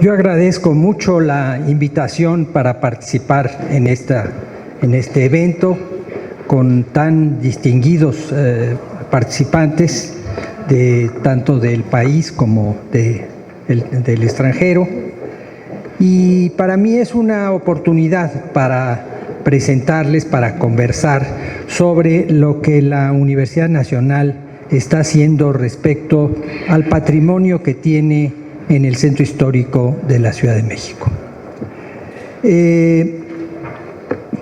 Yo agradezco mucho la invitación para participar en este evento con tan distinguidos participantes tanto del país como del extranjero. Y para mí es una oportunidad para presentarles, para conversar sobre lo que la Universidad Nacional está haciendo respecto al patrimonio que tiene en el centro histórico de la Ciudad de México.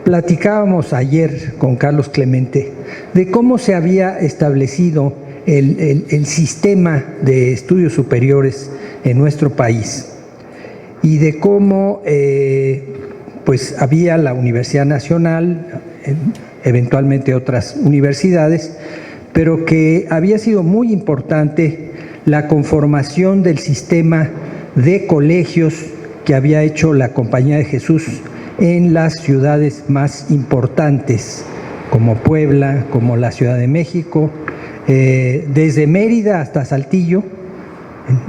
Platicábamos ayer con Carlos Clemente de cómo se había establecido el sistema de estudios superiores en nuestro país y de cómo pues había la Universidad Nacional, eventualmente otras universidades, pero que había sido muy importante la conformación del sistema de colegios que había hecho la Compañía de Jesús en las ciudades más importantes, como Puebla, como la Ciudad de México, desde Mérida hasta Saltillo,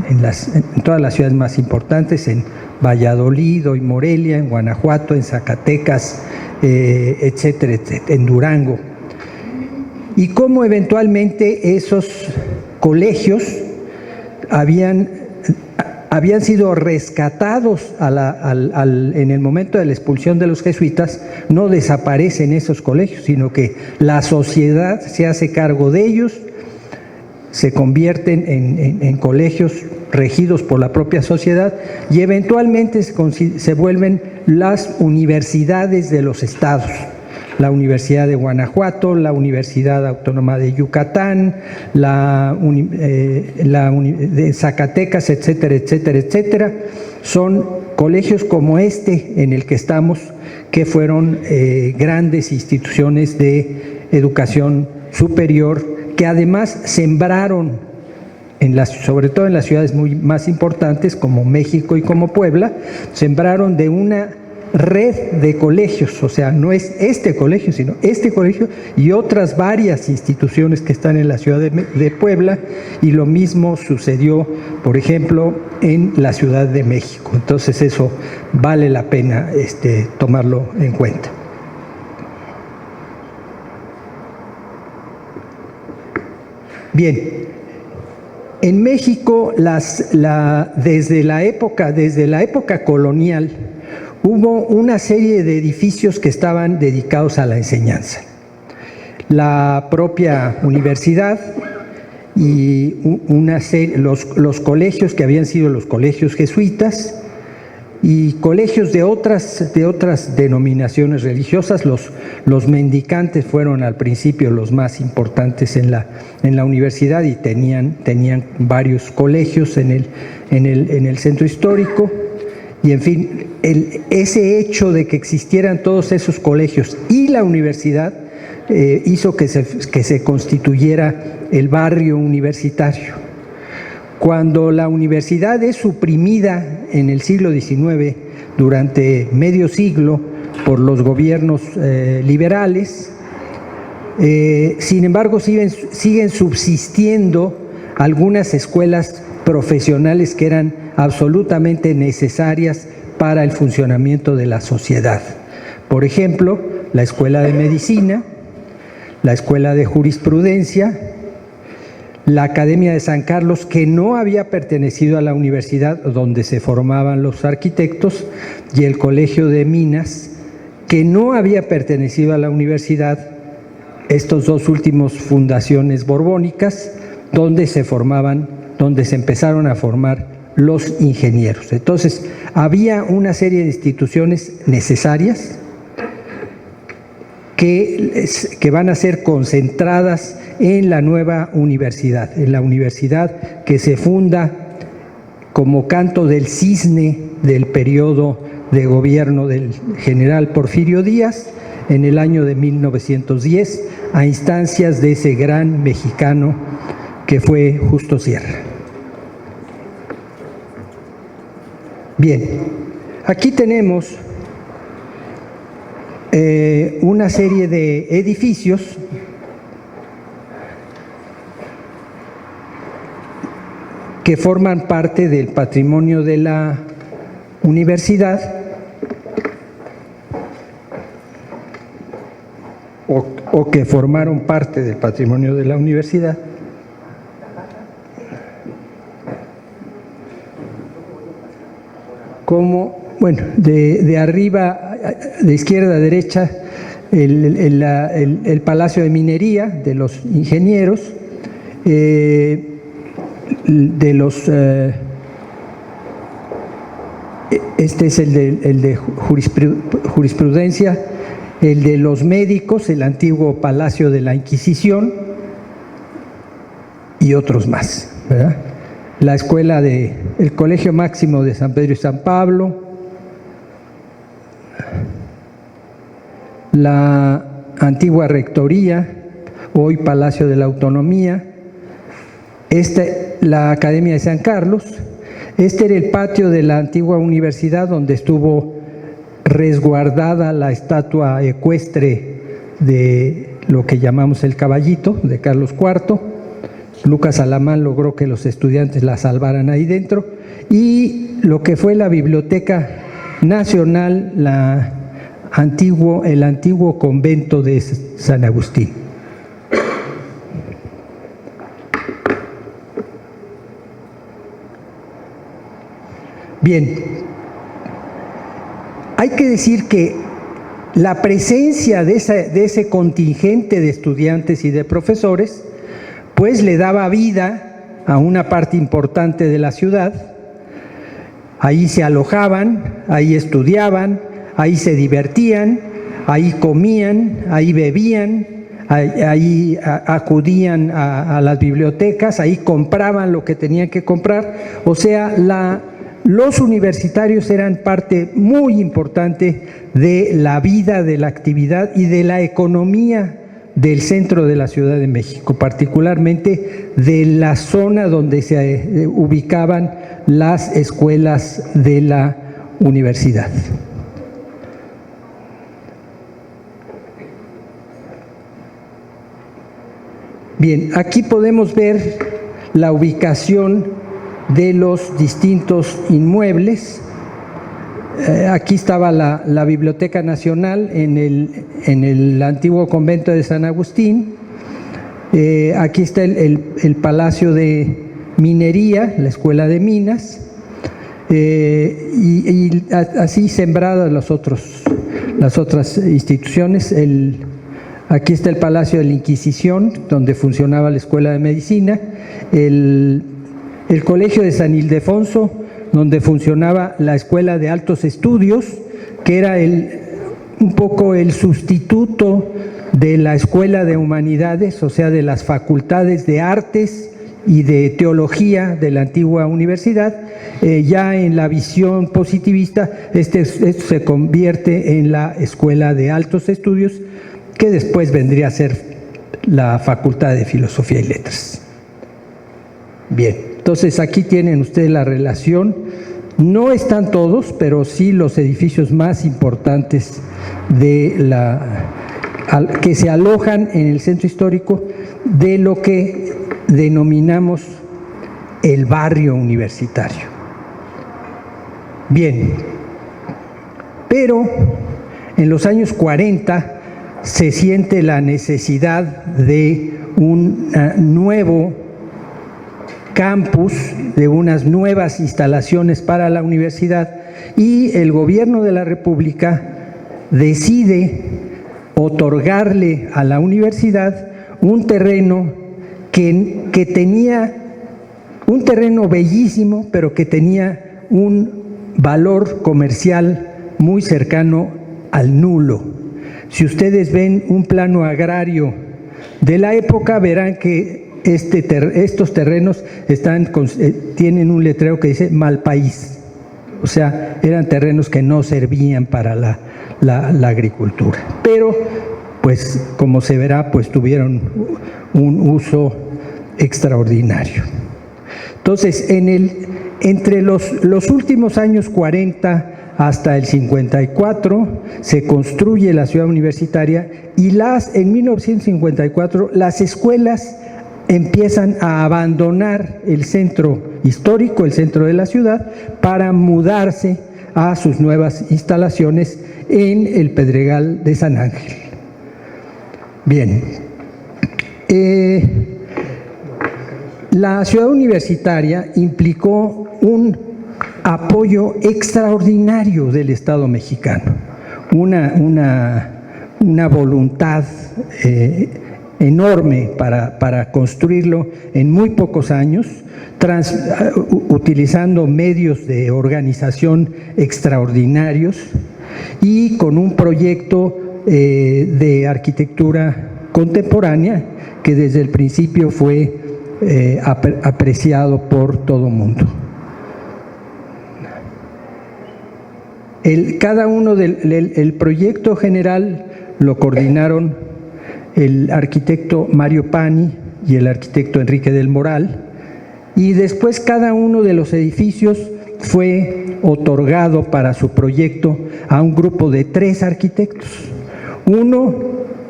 en todas las ciudades más importantes, en Valladolid, en Morelia, en Guanajuato, en Zacatecas, etcétera, etcétera, en Durango. Y cómo eventualmente esos colegios habían sido rescatados en el momento de la expulsión de los jesuitas. No desaparecen esos colegios, sino que la sociedad se hace cargo de ellos, se convierten en colegios regidos por la propia sociedad y eventualmente se vuelven las universidades de los estados. La Universidad de Guanajuato, la Universidad Autónoma de Yucatán, de Zacatecas, etcétera, etcétera, etcétera. Son colegios como este en el que estamos, que fueron grandes instituciones de educación superior, que además sembraron, sobre todo en las ciudades más importantes como México y como Puebla, sembraron de una red de colegios, o sea, no es este colegio, sino este colegio y otras varias instituciones que están en la ciudad de Puebla, y lo mismo sucedió, por ejemplo, en la Ciudad de México. Entonces eso vale la pena tomarlo en cuenta. Bien, en México desde la época colonial hubo una serie de edificios que estaban dedicados a la enseñanza. La propia universidad y los colegios que habían sido los colegios jesuitas y colegios de otras denominaciones religiosas. Los mendicantes fueron al principio los más importantes en la universidad y tenían varios colegios en el centro histórico. Y en fin, ese hecho de que existieran todos esos colegios y la universidad hizo que se constituyera el barrio universitario. Cuando la universidad es suprimida en el siglo XIX, durante medio siglo, por los gobiernos liberales, sin embargo siguen subsistiendo algunas escuelas profesionales que eran absolutamente necesarias para el funcionamiento de la sociedad. Por ejemplo, la Escuela de Medicina, la Escuela de Jurisprudencia, la Academia de San Carlos, que no había pertenecido a la universidad donde se formaban los arquitectos, y el Colegio de Minas, que no había pertenecido a la universidad, estos dos últimos fundaciones borbónicas, donde se empezaron a formar los ingenieros. Entonces, había una serie de instituciones necesarias que van a ser concentradas en la nueva universidad, en la universidad que se funda como canto del cisne del periodo de gobierno del general Porfirio Díaz en el año de 1910, a instancias de ese gran mexicano que fue Justo Sierra. Bien, aquí tenemos una serie de edificios que forman parte del patrimonio de la universidad o que formaron parte del patrimonio de la universidad. Como, bueno, de arriba, de izquierda a derecha, el Palacio de Minería de los ingenieros, este es el de jurisprudencia, el de los médicos, el antiguo Palacio de la Inquisición y otros más, ¿verdad? La escuela el Colegio Máximo de San Pedro y San Pablo, la antigua Rectoría, hoy Palacio de la Autonomía, la Academia de San Carlos. Este era el patio de la antigua universidad donde estuvo resguardada la estatua ecuestre de lo que llamamos el Caballito, de Carlos IV. Lucas Alamán logró que los estudiantes la salvaran ahí dentro. Y lo que fue la Biblioteca Nacional, el antiguo convento de San Agustín. Bien, hay que decir que la presencia de ese contingente de estudiantes y de profesores, pues le daba vida a una parte importante de la ciudad. Ahí se alojaban, ahí estudiaban, ahí se divertían, ahí comían, ahí bebían, ahí acudían a las bibliotecas, ahí compraban lo que tenían que comprar. O sea, los universitarios eran parte muy importante de la vida, de la actividad y de la economía del centro de la Ciudad de México, particularmente de la zona donde se ubicaban las escuelas de la universidad. Bien, aquí podemos ver la ubicación de los distintos inmuebles. Aquí estaba la Biblioteca Nacional en el antiguo convento de San Agustín. Aquí está el Palacio de Minería, la Escuela de Minas, y así sembradas las otras instituciones. Aquí está el Palacio de la Inquisición, donde funcionaba la Escuela de Medicina, el Colegio de San Ildefonso, donde funcionaba la Escuela de Altos Estudios, que era un poco el sustituto de la Escuela de Humanidades, o sea, de las facultades de Artes y de Teología de la antigua universidad. Ya en la visión positivista, esto se convierte en la Escuela de Altos Estudios, que después vendría a ser la Facultad de Filosofía y Letras. Bien, entonces aquí tienen ustedes la relación. No están todos, pero sí los edificios más importantes que se alojan en el centro histórico de lo que denominamos el barrio universitario. Bien, pero en los años 40 se siente la necesidad de un nuevo campus, de unas nuevas instalaciones para la universidad, y el gobierno de la República decide otorgarle a la universidad un terreno que tenía un terreno bellísimo, pero que tenía un valor comercial muy cercano al nulo. Si ustedes ven un plano agrario de la época, verán que estos terrenos tienen un letrero que dice mal país. O sea, eran terrenos que no servían para la agricultura. Pero, pues, como se verá, pues tuvieron un uso extraordinario. Entonces, entre los últimos años 40 hasta el 54 se construye la ciudad universitaria, y en 1954 las escuelas empiezan a abandonar el centro histórico, el centro de la ciudad, para mudarse a sus nuevas instalaciones en el Pedregal de San Ángel. Bien, la ciudad universitaria implicó un apoyo extraordinario del Estado mexicano, una voluntad enorme para construirlo en muy pocos años, utilizando medios de organización extraordinarios y con un proyecto de arquitectura contemporánea que desde el principio fue apreciado por todo el mundo. Cada uno el proyecto general lo coordinaron el arquitecto Mario Pani y el arquitecto Enrique del Moral, y después cada uno de los edificios fue otorgado para su proyecto a un grupo de 3 arquitectos.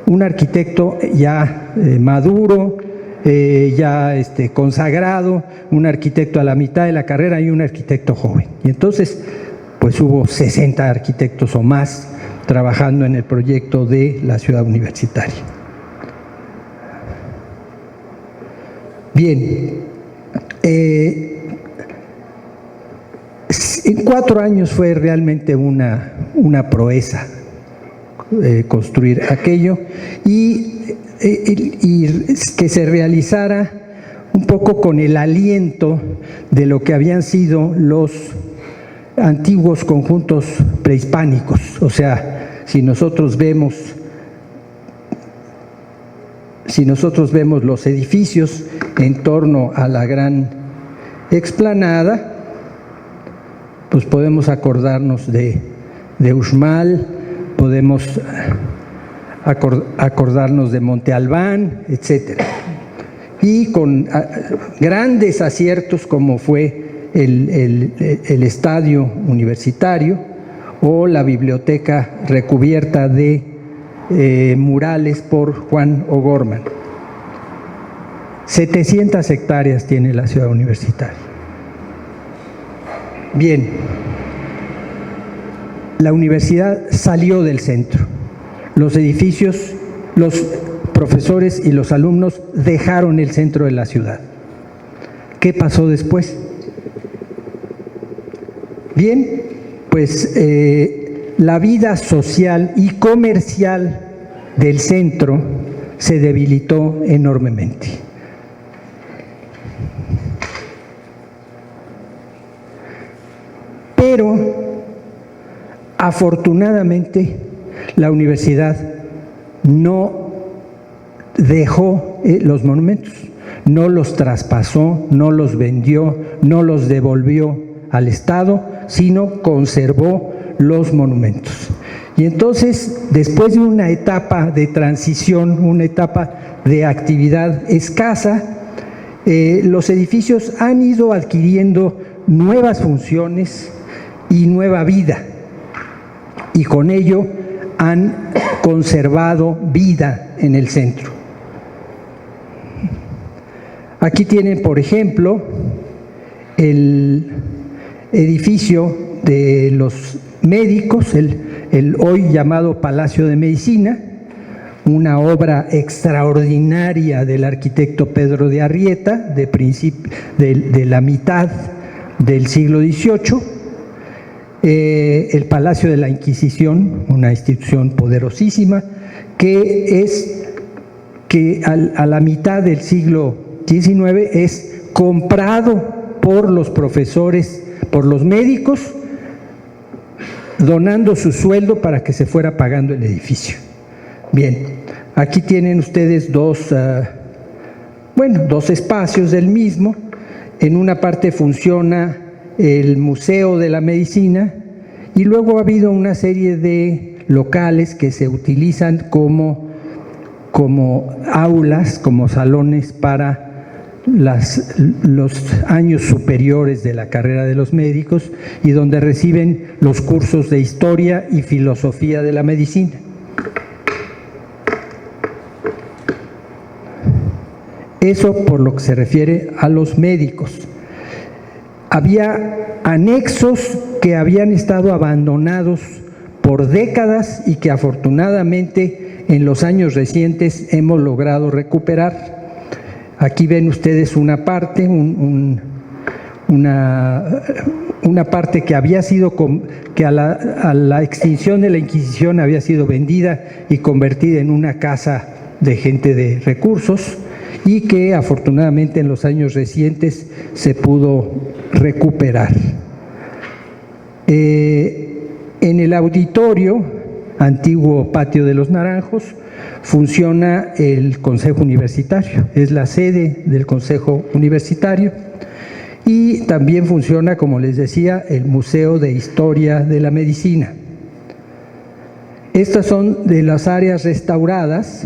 Un arquitecto ya maduro, ya consagrado, un arquitecto a la mitad de la carrera y un arquitecto joven. Y entonces, pues hubo 60 arquitectos o más trabajando en el proyecto de la ciudad universitaria. Bien, en 4 años fue realmente una proeza construir aquello y que se realizara un poco con el aliento de lo que habían sido los antiguos conjuntos prehispánicos. O sea, si nosotros vemos los edificios en torno a la gran explanada, pues podemos acordarnos de Uxmal, podemos acordarnos de Monte Albán, etcétera. Y con grandes aciertos como fue el estadio universitario o la biblioteca recubierta de murales por Juan O'Gorman. 700 hectáreas tiene la ciudad universitaria. Bien, la universidad salió del centro. Los edificios, los profesores y los alumnos dejaron el centro de la ciudad. ¿Qué pasó después? Bien, pues la vida social y comercial del centro se debilitó enormemente. Pero, afortunadamente, la universidad no dejó los monumentos, no los traspasó, no los vendió, no los devolvió al Estado, sino conservó los monumentos. Y entonces, después de una etapa de transición, una etapa de actividad escasa, los edificios han ido adquiriendo nuevas funciones y nueva vida, y con ello han conservado vida en el centro. Aquí tienen, por ejemplo, el edificio de los médicos, el hoy llamado Palacio de Medicina, una obra extraordinaria del arquitecto Pedro de Arrieta, de la mitad del siglo XVIII, el Palacio de la Inquisición, una institución poderosísima, que a la mitad del siglo XIX es comprado por los profesores, por los médicos, donando su sueldo para que se fuera pagando el edificio. Bien, aquí tienen ustedes dos espacios del mismo. En una parte funciona el Museo de la Medicina y luego ha habido una serie de locales que se utilizan como aulas, como salones para los años superiores de la carrera de los médicos y donde reciben los cursos de historia y filosofía de la medicina. Eso por lo que se refiere a los médicos. Había anexos que habían estado abandonados por décadas y que afortunadamente en los años recientes hemos logrado recuperar. Aquí ven ustedes una parte, una parte que había sido, que a la extinción de la Inquisición había sido vendida y convertida en una casa de gente de recursos, y que afortunadamente en los años recientes se pudo recuperar. En el auditorio, antiguo Patio de los Naranjos, funciona el Consejo Universitario, es la sede del Consejo Universitario, y también funciona, como les decía, el Museo de Historia de la Medicina. Estas son de las áreas restauradas.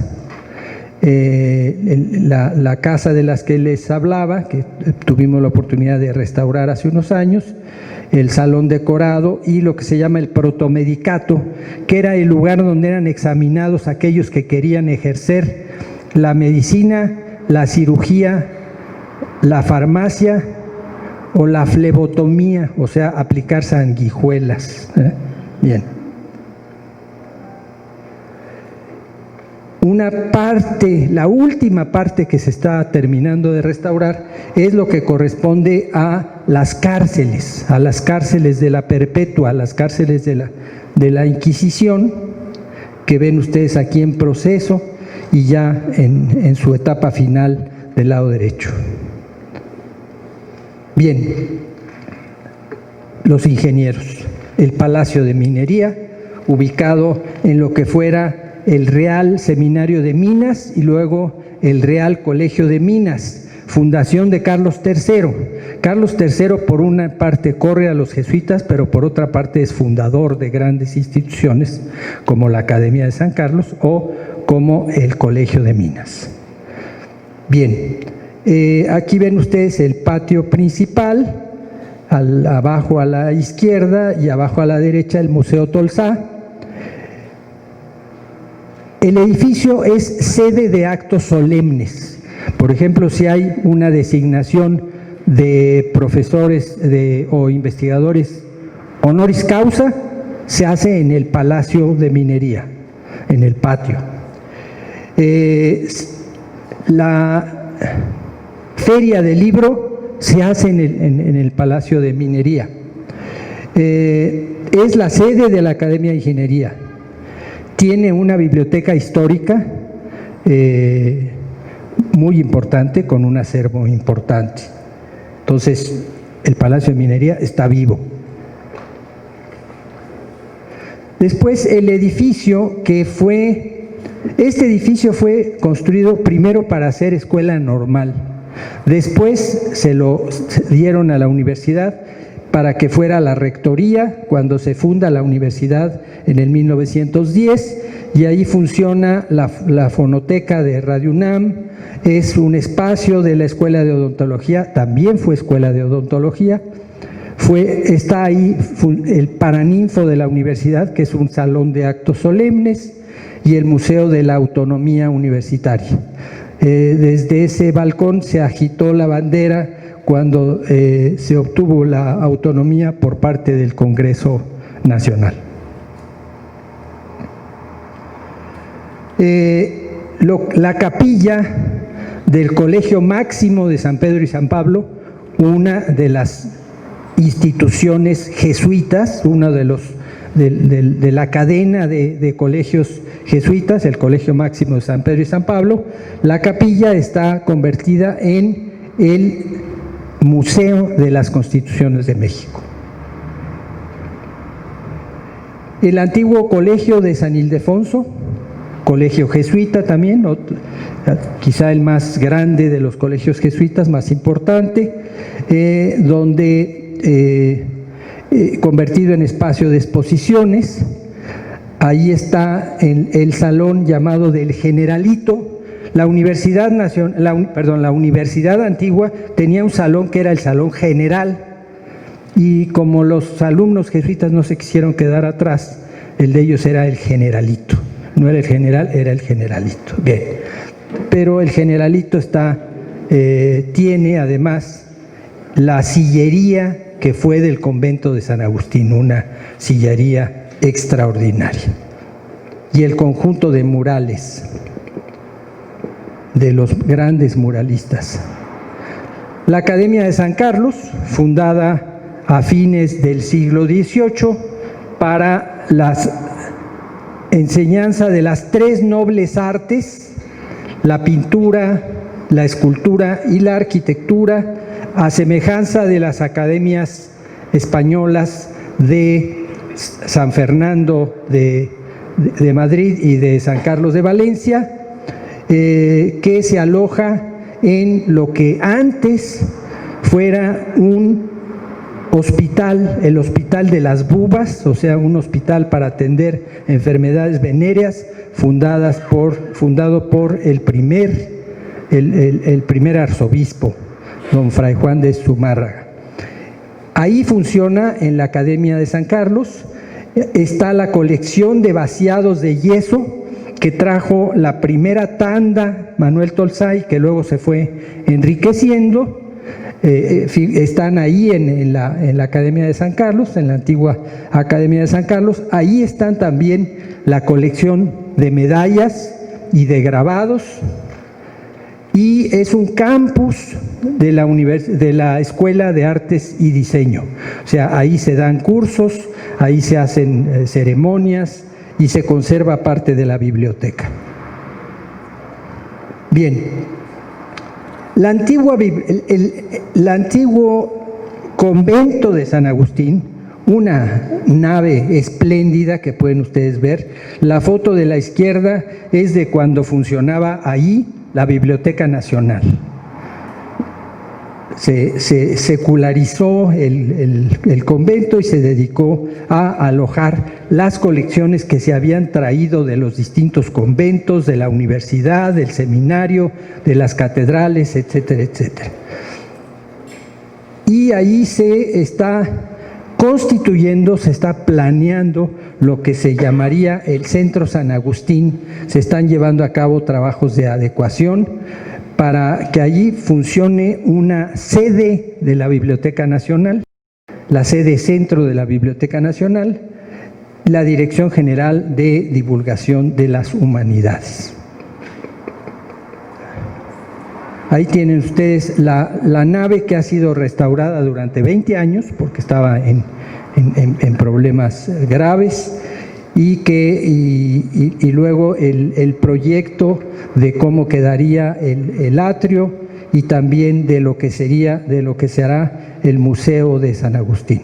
La casa de las que les hablaba, que tuvimos la oportunidad de restaurar hace unos años, el salón decorado y lo que se llama el protomedicato, que era el lugar donde eran examinados aquellos que querían ejercer la medicina, la cirugía, la farmacia o la flebotomía, o sea, aplicar sanguijuelas. Bien. Una parte, la última parte que se está terminando de restaurar es lo que corresponde a las cárceles de la Perpetua, a las cárceles de la Inquisición, que ven ustedes aquí en proceso y ya en su etapa final del lado derecho. Bien, los ingenieros, el Palacio de Minería, ubicado en lo que fuera el Real Seminario de Minas y luego el Real Colegio de Minas, fundación de Carlos III. Carlos III por una parte corre a los jesuitas, pero por otra parte es fundador de grandes instituciones como la Academia de San Carlos o como el Colegio de Minas. Bien, aquí ven ustedes el patio principal, abajo a la izquierda y abajo a la derecha el Museo Tolsá. El edificio es sede de actos solemnes. Por ejemplo, si hay una designación de profesores o investigadores honoris causa, se hace en el Palacio de Minería, en el patio. La feria del libro se hace en el Palacio de Minería. Es la sede de la Academia de Ingeniería. Tiene una biblioteca histórica muy importante, con un acervo importante. Entonces, el Palacio de Minería está vivo. Después, el edificio este edificio fue construido primero para ser escuela normal. Después se lo dieron a la universidad para que fuera la rectoría cuando se funda la universidad en el 1910, y ahí funciona la fonoteca de Radio UNAM, es un espacio de la Escuela de Odontología, también fue Escuela de Odontología, está ahí el Paraninfo de la universidad, que es un salón de actos solemnes, y el Museo de la Autonomía Universitaria. Desde ese balcón se agitó la bandera cuando se obtuvo la autonomía por parte del Congreso Nacional. La capilla del Colegio Máximo de San Pedro y San Pablo, una de las instituciones jesuitas, uno de la cadena de colegios jesuitas, el Colegio Máximo de San Pedro y San Pablo. La capilla está convertida en el Museo de las Constituciones de México. El antiguo Colegio de San Ildefonso, colegio jesuita también, quizá el más grande de los colegios jesuitas, más importante, donde convertido en espacio de exposiciones. Ahí está el salón llamado del Generalito. La Universidad la Universidad Antigua tenía un salón que era el Salón General, y como los alumnos jesuitas no se quisieron quedar atrás, el de ellos era el Generalito. No era el general, era el Generalito. Bien, pero el Generalito tiene además la sillería que fue del convento de San Agustín, una sillería extraordinaria. Y el conjunto de murales de los grandes muralistas. La Academia de San Carlos, fundada a fines del siglo XVIII para la enseñanza de las tres nobles artes, la pintura, la escultura y la arquitectura, a semejanza de las academias españolas de San Fernando de Madrid y de San Carlos de Valencia, que se aloja en lo que antes fuera un hospital, el Hospital de las Bubas, o sea, un hospital para atender enfermedades venéreas, fundado por el primer arzobispo, don Fray Juan de Zumárraga. Ahí funciona, en la Academia de San Carlos, está la colección de vaciados de yeso que trajo la primera tanda Manuel Tolsay, que luego se fue enriqueciendo. Están ahí en la Academia de San Carlos, en la antigua Academia de San Carlos. Ahí están también la colección de medallas y de grabados, y es un campus de la Escuela de Artes y Diseño. O sea, ahí se dan cursos, ahí se hacen ceremonias y se conserva parte de la biblioteca. Bien, el antiguo convento de San Agustín, una nave espléndida que pueden ustedes ver. La foto de la izquierda es de cuando funcionaba ahí la Biblioteca Nacional. Se secularizó el convento y se dedicó a alojar las colecciones que se habían traído de los distintos conventos, de la universidad, del seminario, de las catedrales, etcétera, etcétera. Y ahí se está constituyendo, se está planeando lo que se llamaría el Centro San Agustín. Se están llevando a cabo trabajos de adecuación para que allí funcione una sede de la Biblioteca Nacional, la sede centro de la Biblioteca Nacional, la Dirección General de Divulgación de las Humanidades. Ahí tienen ustedes la nave que ha sido restaurada durante 20 años, porque estaba en problemas graves, y luego el proyecto de cómo quedaría el atrio, y también de lo que será el Museo de San Agustín.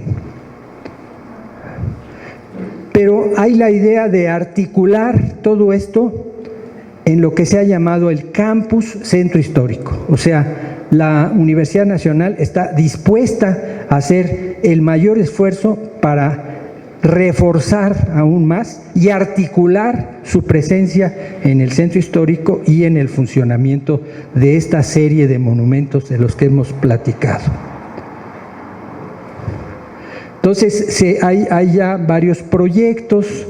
Pero hay la idea de articular todo esto en lo que se ha llamado el Campus Centro Histórico. O sea, la Universidad Nacional está dispuesta a hacer el mayor esfuerzo para reforzar aún más y articular su presencia en el centro histórico y en el funcionamiento de esta serie de monumentos de los que hemos platicado. Entonces, hay ya varios proyectos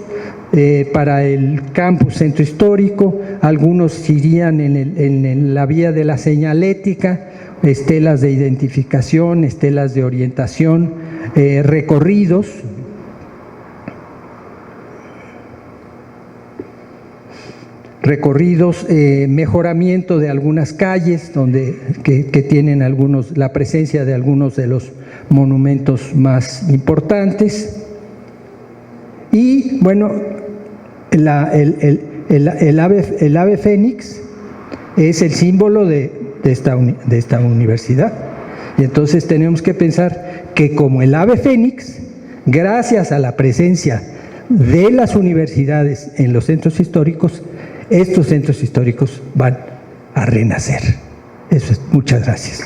para el campus centro histórico. Algunos irían en la vía de la señalética, estelas de identificación, estelas de orientación, recorridos. Mejoramiento de algunas calles que tienen la presencia de algunos de los monumentos más importantes. Y bueno, el ave fénix es el símbolo de esta universidad. Y entonces tenemos que pensar que como el ave fénix, gracias a la presencia de las universidades en los centros históricos, estos centros históricos van a renacer. Eso es. Muchas gracias.